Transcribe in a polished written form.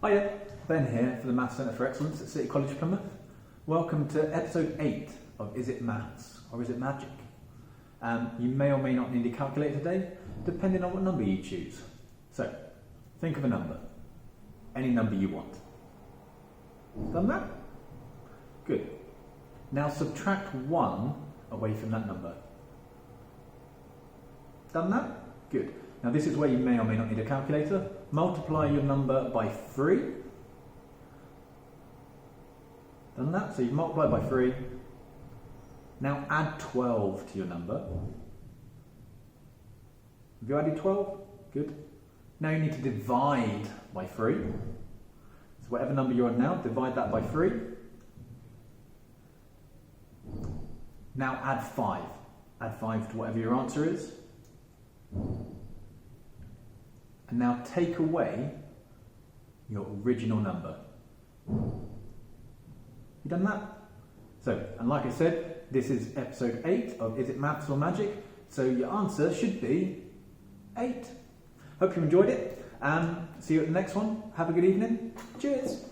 Hiya, Ben here for the Maths Centre for Excellence at City College Plymouth. Welcome to episode 8 of Is It Maths or Is It Magic? You may or may not need a calculator today, depending on what number you choose. So, think of a number. Any number you want. Done that? Good. Now subtract 1 away from that number. Done that? Good. Now this is where you may or may not need a calculator. Multiply your number by 3. Done that? So you've multiplied by 3. Now add 12 to your number. Have you added 12? Good. Now you need to divide by 3. So whatever number you're on now, divide that by 3. Now add 5. Add 5 to whatever your answer is. And now take away your original number. You done that? So, and like I said, this is episode 8 of Is It Maths or Magic? So your answer should be 8. Hope you enjoyed it. See you at the next one. Have a good evening. Cheers.